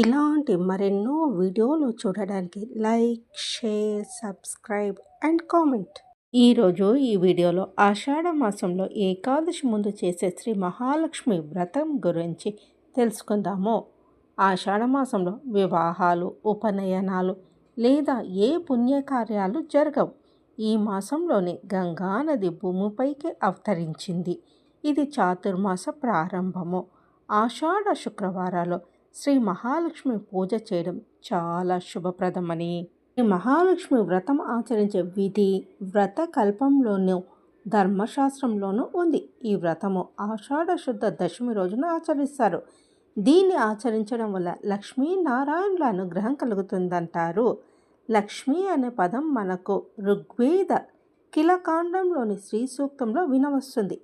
ఇలాంటి మరెన్నో వీడియోలు చూడడానికి like, share, subscribe and comment. ఈరోజు ఈ వీడియోలో ఆషాఢ మాసంలో ఏకాదశి ముందు చేసే శ్రీ మహాలక్ష్మి వ్రతం గురించి తెలుసుకుందాము. ఆషాఢ మాసంలో వివాహాలు, ఉపనయనాలు లేదా ఏ పుణ్యకార్యాలు జరగవు. ఈ మాసంలోనే గంగా నది భూమిపైకి అవతరించింది. ఇది చాతుర్మాస ప్రారంభము. ఆషాఢ శుక్రవారాలు శ్రీ మహాలక్ష్మి పూజ చేయడం చాలా శుభప్రదమని, శ్రీ మహాలక్ష్మి వ్రతం ఆచరించే విధి వ్రత కల్పంలోనూ ధర్మశాస్త్రంలోనూ ఉంది. ఈ వ్రతము ఆషాఢ శుద్ధ దశమి రోజున ఆచరిస్తారు. దీన్ని ఆచరించడం వల్ల లక్ష్మీనారాయణుల అనుగ్రహం కలుగుతుందంటారు. లక్ష్మి అనే పదం మనకు ఋగ్వేద కిలకాండంలోని శ్రీ సూక్తంలో వినవస్తుంది.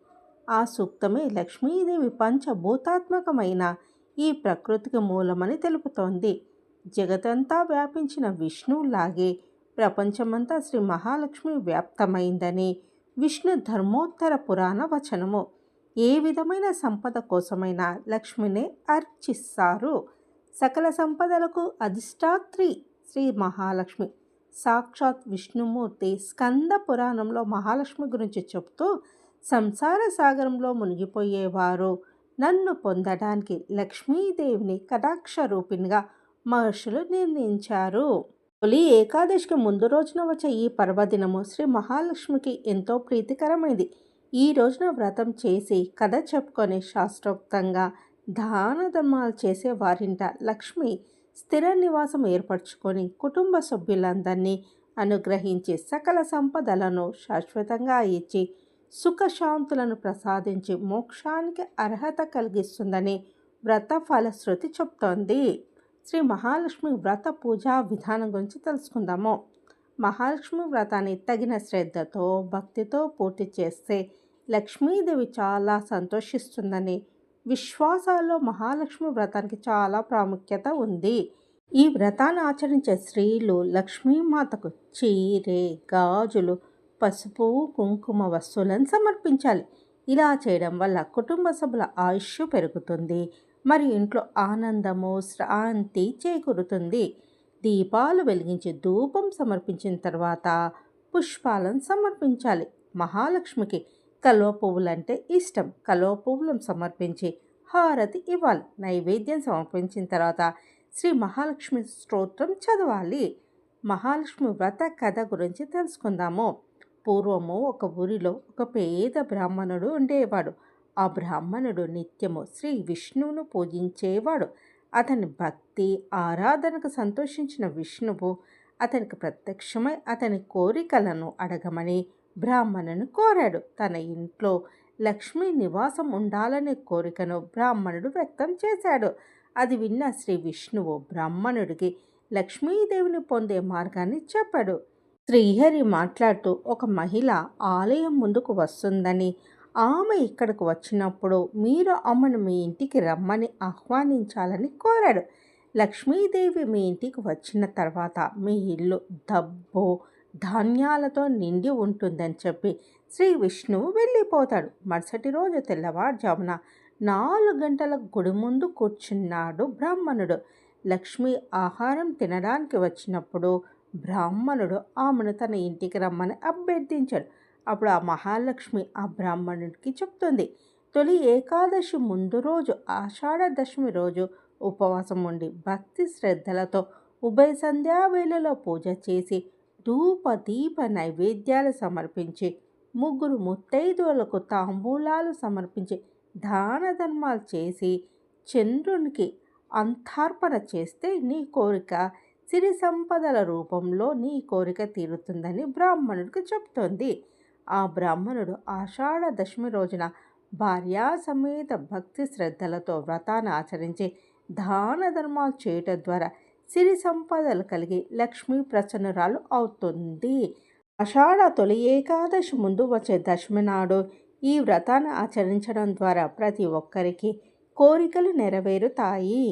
ఆ సూక్తమే లక్ష్మీదేవి పంచభూతాత్మకమైన ఈ ప్రకృతికి మూలమని తెలుపుతోంది. జగతంతా వ్యాపించిన విష్ణువులాగే ప్రపంచమంతా శ్రీ మహాలక్ష్మి వ్యాప్తమైందని విష్ణు ధర్మోత్తర పురాణ వచనము. ఏ విధమైన సంపద కోసమైనా లక్ష్మినే అర్చిస్తారు. సకల సంపదలకు అధిష్టాత్రి శ్రీ మహాలక్ష్మి. సాక్షాత్ విష్ణుమూర్తి స్కంద పురాణంలో మహాలక్ష్మి గురించి చెబుతూ, సంసార సాగరంలో మునిగిపోయేవారు నన్ను పొందడానికి లక్ష్మీదేవిని కటాక్ష రూపిణిగా మహర్షులు నిర్ణయించారు. తొలి ఏకాదశికి ముందు రోజున వచ్చే ఈ పర్వదినము శ్రీ మహాలక్ష్మికి ఎంతో ప్రీతికరమైంది. ఈ రోజున వ్రతం చేసి కథ చెప్పుకొని శాస్త్రోక్తంగా దాన ధర్మాలు చేసే వారింట లక్ష్మి స్థిర నివాసం ఏర్పరచుకొని కుటుంబ సభ్యులందరినీ అనుగ్రహించి సకల సంపదలను శాశ్వతంగా ఇచ్చి సుఖశాంతులను ప్రసాదించి మోక్షానికి అర్హత కలిగిస్తుందని వ్రత ఫలశ్రుతి చెప్తోంది. శ్రీ మహాలక్ష్మి వ్రత పూజా విధానం గురించి తెలుసుకుందాము. మహాలక్ష్మి వ్రతాన్ని తగిన శ్రద్ధతో భక్తితో పూర్తి చేస్తే లక్ష్మీదేవి చాలా సంతోషిస్తుందని విశ్వాసాల్లో మహాలక్ష్మి వ్రతానికి చాలా ప్రాముఖ్యత ఉంది. ఈ వ్రతాన్ని ఆచరించే స్త్రీలు లక్ష్మీమాతకు చీరె, గాజులు, పసుపు, కుంకుమ వస్తువులను సమర్పించాలి. ఇలా చేయడం వల్ల కుటుంబ సభ్యుల ఆయుష్ పెరుగుతుంది మరియు ఇంట్లో ఆనందము, శాంతి చేకూరుతుంది. దీపాలు వెలిగించి ధూపం సమర్పించిన తర్వాత పుష్పాలను సమర్పించాలి. మహాలక్ష్మికి కలువ పువ్వులంటే ఇష్టం. కలువ పువ్వులను సమర్పించి హారతి ఇవ్వాలి. నైవేద్యం సమర్పించిన తర్వాత శ్రీ మహాలక్ష్మి స్తోత్రం చదవాలి. మహాలక్ష్మి వ్రత కథ గురించి తెలుసుకుందాము. పూర్వము ఒక ఊరిలో ఒక పేద బ్రాహ్మణుడు ఉండేవాడు. ఆ బ్రాహ్మణుడు నిత్యము శ్రీ విష్ణువును పూజించేవాడు. అతని భక్తి ఆరాధనకు సంతోషించిన విష్ణువు అతనికి ప్రత్యక్షమై అతని కోరికలను అడగమని బ్రాహ్మణుని కోరాడు. తన ఇంట్లో లక్ష్మీ నివాసం ఉండాలనే కోరికను బ్రాహ్మణుడు వ్యక్తం చేశాడు. అది విన్న శ్రీ విష్ణువు బ్రాహ్మణుడికి లక్ష్మీదేవిని పొందే మార్గాన్ని చెప్పాడు. శ్రీహరి మాట్లాడుతూ, ఒక మహిళ ఆలయం ముందుకు వస్తుందని, ఆమె ఇక్కడకు వచ్చినప్పుడు మీరు ఆమెను మీ ఇంటికి రమ్మని ఆహ్వానించాలని కోరాడు. లక్ష్మీదేవి మీ ఇంటికి వచ్చిన తర్వాత మీ ఇల్లు డబ్బు, ధాన్యాలతో నిండి ఉంటుందని చెప్పి శ్రీ విష్ణువు వెళ్ళిపోతాడు. మరుసటి రోజు తెల్లవారుజామున 4 గంటలకు గుడి ముందు కూర్చున్నాడు బ్రాహ్మణుడు. లక్ష్మి ఆహారం తినడానికి వచ్చినప్పుడు బ్రాహ్మణుడు ఆమెను తన ఇంటికి రమ్మని అభ్యర్థించాడు. అప్పుడు ఆ మహాలక్ష్మి ఆ బ్రాహ్మణుడికి చెప్తుంది, తొలి ఏకాదశి ముందు రోజు ఆషాఢ దశమి రోజు ఉపవాసం ఉండి భక్తి శ్రద్ధలతో ఉభయ సంధ్యావేళలో పూజ చేసి ధూప దీప నైవేద్యాలు సమర్పించి 3 ముత్తైదువులకు తాంబూలాలు సమర్పించి దాన ధర్మాలు చేసి చంద్రునికి అంతార్పణ చేస్తే నీ కోరిక సిరి సంపదల రూపంలో నీ కోరిక తీరుతుందని బ్రాహ్మణుడికి చెప్తోంది. ఆ బ్రాహ్మణుడు ఆషాఢ దశమి రోజున భార్యా సమేత భక్తి శ్రద్ధలతో వ్రతాన్ని ఆచరించి దాన ధర్మాలు చేయటం ద్వారా సిరి సంపదలు కలిగి లక్ష్మీ ప్రసన్నురాలు అవుతుంది. ఆషాఢ తొలి ఏకాదశి ముందు వచ్చే దశమి నాడు ఈ వ్రతాన్ని ఆచరించడం ద్వారా ప్రతి ఒక్కరికి కోరికలు నెరవేరుతాయి.